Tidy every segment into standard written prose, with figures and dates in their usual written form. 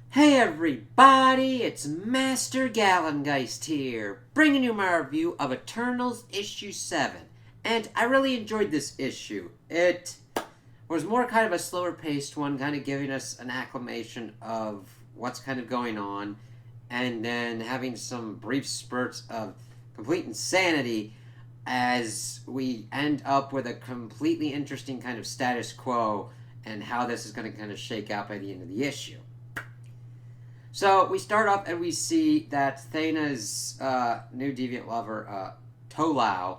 Hey everybody, it's Master Gallengeist here, bringing you my review of Eternals issue 7. And I really enjoyed this issue. It was more kind of a slower paced one, kind of giving us an acclamation of what's kind of going on, and then having some brief spurts of complete insanity as we end up with a completely interesting kind of status quo and how this is going to kind of shake out by the end of the issue. So we start off and we see that Thana's new deviant lover, Tolau,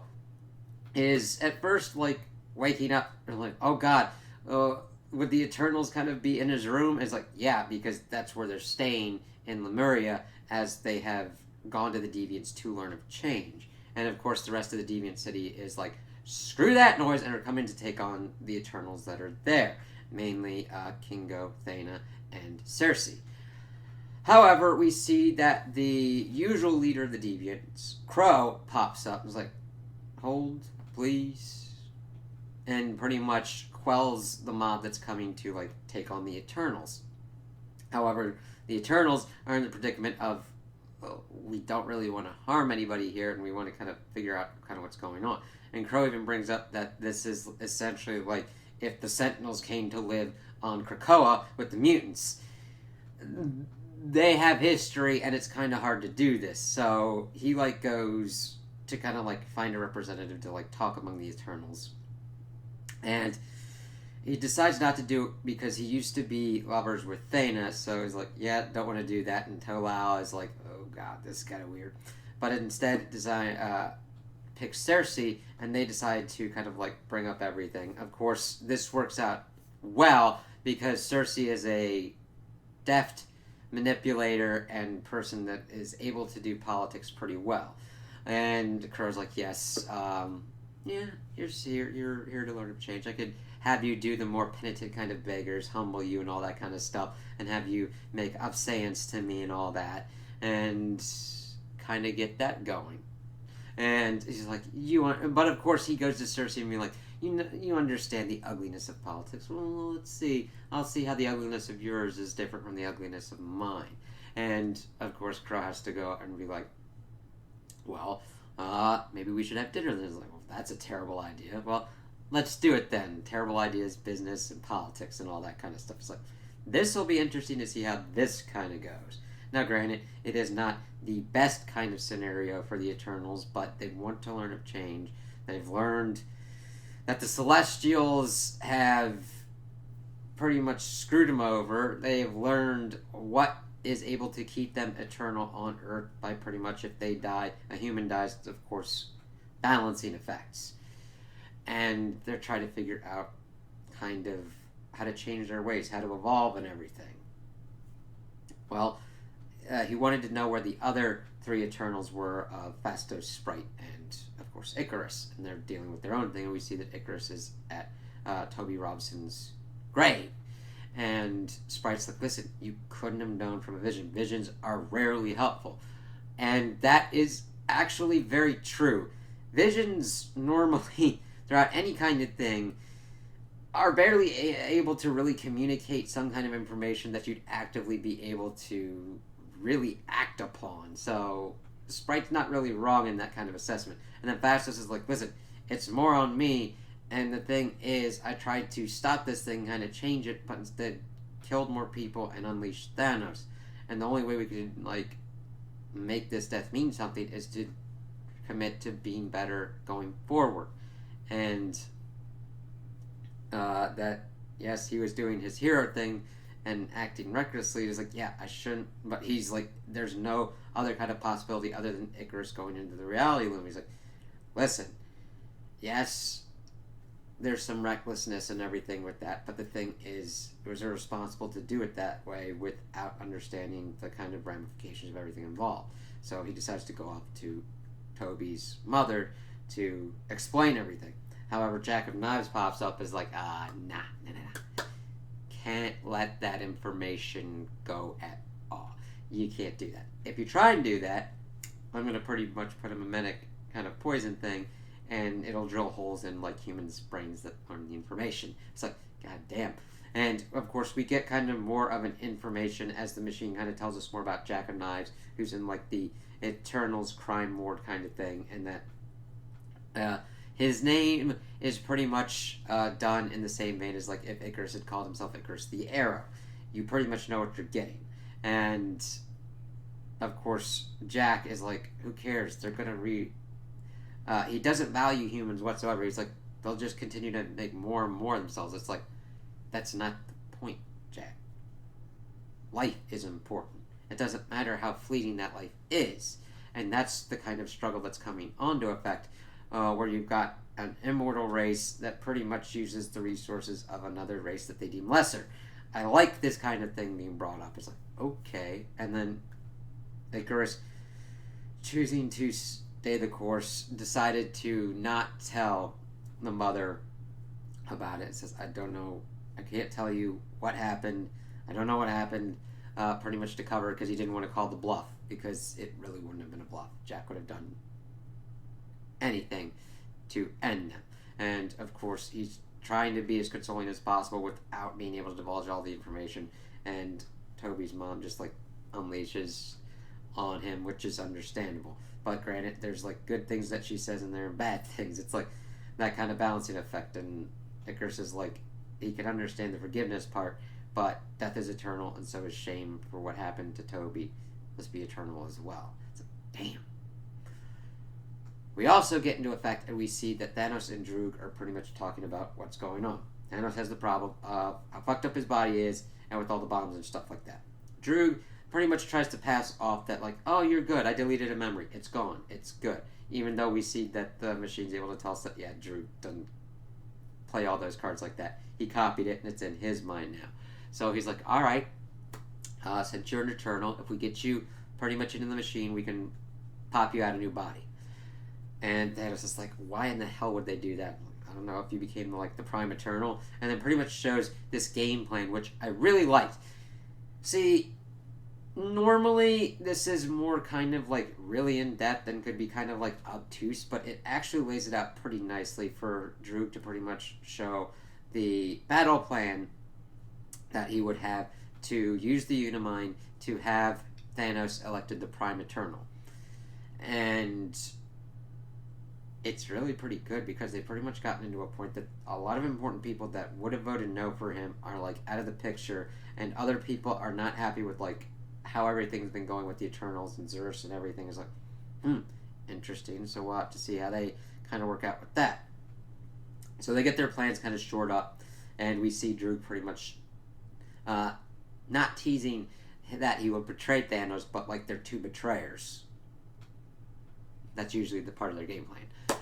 is at first like waking up and like, oh god, would the Eternals kind of be in his room? And it's like, yeah, because that's where they're staying in Lemuria as they have gone to the Deviants to learn of change. And of course, the rest of the Deviant City is like, screw that noise, and are coming to take on the Eternals that are there, mainly Kingo, Thana, and Cersei. However, we see that the usual leader of the Deviants, Crow, pops up and is like, hold, please, and pretty much quells the mob that's coming to, like, take on the Eternals. However, the Eternals are in the predicament of, well, we don't really want to harm anybody here, and we want to kind of figure out kind of what's going on. And Crow even brings up that this is essentially like if the Sentinels came to live on Krakoa with the mutants. They have history, and it's kind of hard to do this. So he like goes to kind of like find a representative to like talk among the Eternals, and he decides not to do it because he used to be lovers with Thana. So he's like, yeah, don't want to do that. And Tolau is like, oh god, this is kind of weird. But instead, picks Cersei, and they decide to kind of like bring up everything. Of course, this works out well because Cersei is a deft manipulator and person that is able to do politics pretty well. And Crow's like, yes, yeah, you're here to learn of change. I could have you do the more penitent kind of beggars, humble you and all that kind of stuff, and have you make obeisance to me and all that, and kind of get that going. And he's like, but of course he goes to Cersei and be like, you understand the ugliness of politics. Well, let's see. I'll see how the ugliness of yours is different from the ugliness of mine. And of course, Crow has to go and be like, well, maybe we should have dinner. And he's like, well, that's a terrible idea. Well, let's do it then. Terrible ideas, business, and politics, and all that kind of stuff. It's like, this will be interesting to see how this kind of goes. Now, granted, it is not the best kind of scenario for the Eternals, but they want to learn of change. They've learned that the Celestials have pretty much screwed them over. They've learned what is able to keep them eternal on Earth by pretty much if they die, a human dies, of course, balancing effects. And they're trying to figure out kind of how to change their ways, how to evolve and everything. Well, he wanted to know where the other three Eternals were, Phastos, Sprite, and of course Icarus, and they're dealing with their own thing. And we see that Icarus is at Toby Robson's grave, and Sprite's like, "Listen, you couldn't have known from a vision. Visions are rarely helpful," and that is actually very true. Visions normally, throughout any kind of thing, are barely able to really communicate some kind of information that you'd actively be able to really act upon. So Sprite's not really wrong in that kind of assessment. And then Phastos is like, listen, it's more on me, and the thing is, I tried to stop this thing, kind of change it, but instead killed more people and unleashed Thanos. And the only way we could, like, make this death mean something is to commit to being better going forward. And that, yes, he was doing his hero thing and acting recklessly. He's like, yeah, I shouldn't, but he's like, there's no other kind of possibility other than Icarus going into the reality loom. He's like, listen, yes, there's some recklessness and everything with that, but the thing is, it was irresponsible to do it that way without understanding the kind of ramifications of everything involved. So he decides to go up to Toby's mother to explain everything. However, Jack of Knives pops up as like, nah. Can't let that information go at all. You can't do that. If you try and do that, I'm going to pretty much put a mimetic kind of poison thing, and it'll drill holes in like humans' brains that learn the information. It's like, god damn. And of course, we get kind of more of an information as the machine kind of tells us more about Jack of Knives, who's in like the Eternals crime ward kind of thing, and that his name is pretty much done in the same vein as like if Icarus had called himself Icarus the Arrow. You pretty much know what you're getting. And of course, Jack is like, who cares? They're gonna he doesn't value humans whatsoever. He's like, they'll just continue to make more and more of themselves. It's like, that's not the point, Jack. Life is important. It doesn't matter how fleeting that life is. And that's the kind of struggle that's coming onto effect, where you've got an immortal race that pretty much uses the resources of another race that they deem lesser. I like this kind of thing being brought up. It's like, okay. And then Icarus, choosing to stay the course, decided to not tell the mother about it. It says, I don't know, I can't tell you what happened. I don't know what happened, pretty much to cover it because he didn't want to call the bluff, because it really wouldn't have been a bluff. Jack would have done anything to end them. And of course, he's trying to be as consoling as possible without being able to divulge all the information. And Toby's mom just like unleashes on him, which is understandable. But granted, there's like good things that she says and there are bad things. It's like that kind of balancing effect. And Icarus is like, he can understand the forgiveness part, but death is eternal, and so is shame for what happened to Toby must be eternal as well. It's like, damn. We also get into effect, and we see that Thanos and Droog are pretty much talking about what's going on. Thanos has the problem of how fucked up his body is, and with all the bombs and stuff like that. Droog pretty much tries to pass off that, like, oh, you're good, I deleted a memory, it's gone, it's good. Even though we see that the machine's able to tell us that, yeah, Droog doesn't play all those cards like that. He copied it, and it's in his mind now. So he's like, alright, since you're an Eternal, if we get you pretty much into the machine, we can pop you out a new body. And Thanos is like, why in the hell would they do that? I don't know, if you became like the Prime Eternal. And then pretty much shows this game plan, which I really liked. See, normally this is more kind of like really in depth and could be kind of like obtuse, but it actually lays it out pretty nicely for Droog to pretty much show the battle plan that he would have to use the Unimine to have Thanos elected the Prime Eternal. And it's really pretty good because they've pretty much gotten into a point that a lot of important people that would have voted no for him are like out of the picture, and other people are not happy with like how everything's been going with the Eternals and Zeus and everything. Is like, interesting. So we'll have to see how they kind of work out with that. So they get their plans kind of shored up, and we see Droog pretty much not teasing that he would betray Thanos, but like they're two betrayers. That's usually the part of their game plan.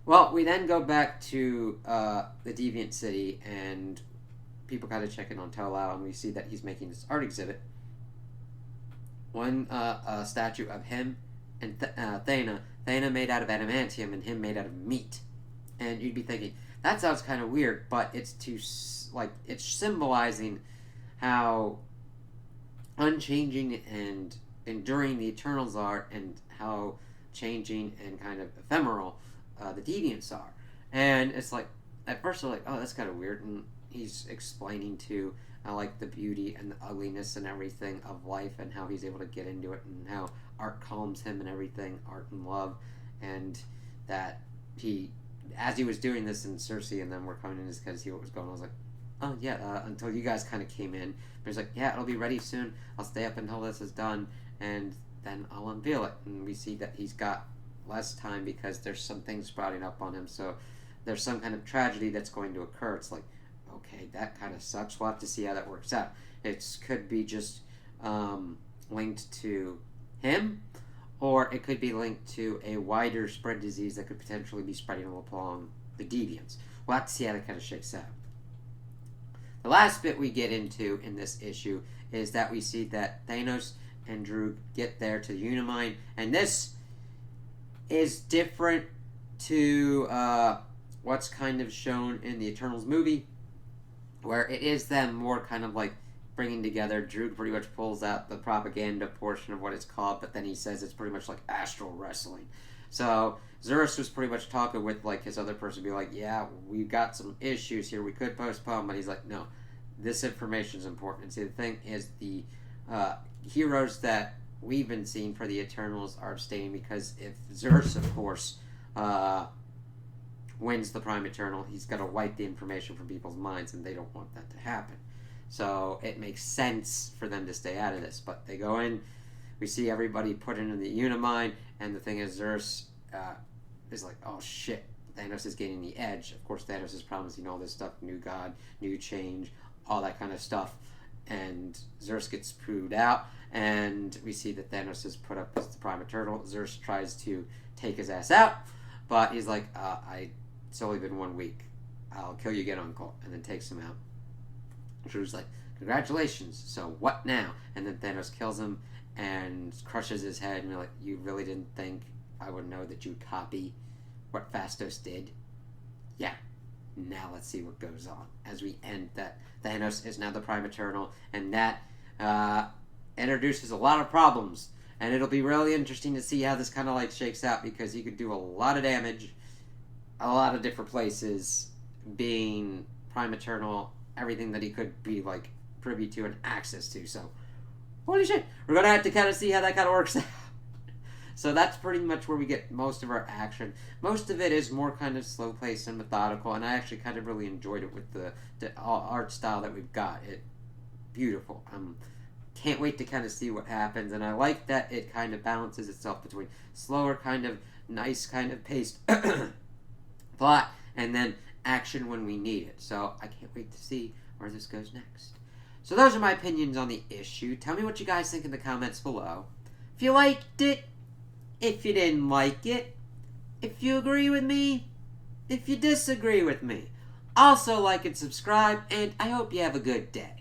Well, we then go back to the Deviant City, and people kind of check in on Tolau, and we see that he's making this art exhibit. One a statue of him and Thana made out of adamantium, and him made out of meat. And you'd be thinking, that sounds kind of weird, but it's it's symbolizing how unchanging and enduring the Eternals are, and how changing and kind of ephemeral the Deviants are. And it's like, at first we're like, oh, that's kind of weird, and he's explaining to like the beauty and the ugliness and everything of life, and how he's able to get into it, and how art calms him and everything, art and love, and that he, as he was doing this, and Cersei and them were coming in to see what was going on. I was like, oh yeah, until you guys kind of came in. But he's like, yeah, it'll be ready soon, I'll stay up until this is done, and then I'll unveil it. And we see that he's got less time because there's some things sprouting up on him, so there's some kind of tragedy that's going to occur. It's like, okay, that kind of sucks. We'll have to see how that works out. It could be just linked to him, or it could be linked to a wider spread disease that could potentially be spreading along the Deviants. We'll have to see how that kind of shakes out. The last bit we get into in this issue is that we see that Thanos and Droog get there to the Unimine, and this is different to what's kind of shown in the Eternals movie, where it is them more kind of like bringing together. Droog pretty much pulls out the propaganda portion of what it's called, but then he says it's pretty much like astral wrestling. So Zeus was pretty much talking with like his other person, be like, yeah, we've got some issues here, we could postpone, but he's like, no, this information is important. See, the thing is, the heroes that we've been seeing for the Eternals are abstaining because if Zeus, of course, wins the Prime Eternal, he's got to wipe the information from people's minds, and they don't want that to happen. So it makes sense for them to stay out of this. But they go in, we see everybody put in the Unimine, and the thing is, Zeus is like, oh shit, Thanos is gaining the edge. Of course, Thanos is promising all this stuff, new god, new change, all that kind of stuff. And Zeus gets proved out, and we see that Thanos is put up as the Prime Eternal. Zeus tries to take his ass out, but he's like, it's only been 1 week. I'll kill you again, Uncle. And then takes him out. Drew's like, congratulations, so what now? And then Thanos kills him and crushes his head, and you're like, you really didn't think I would know that you'd copy what Phastos did? Yeah. Now let's see what goes on. As we end that, Thanos is now the Prime Eternal, and that introduces a lot of problems. And it'll be really interesting to see how this kind of like shakes out, because he could do a lot of damage, a lot of different places, being Prime Eternal, everything that he could be like privy to and access to. So, holy shit, we're gonna have to kind of see how that kind of works out. So that's pretty much where we get most of our action. Most of it is more kind of slow paced and methodical, and I actually kind of really enjoyed it with the art style that we've got. It beautiful. Can't wait to kind of see what happens, and I like that it kind of balances itself between slower, kind of nice, kind of paced plot, and then action when we need it. So I can't wait to see where this goes next. So those are my opinions on the issue. Tell me what you guys think in the comments below. If you liked it, if you didn't like it, if you agree with me, if you disagree with me. Also like and subscribe, and I hope you have a good day.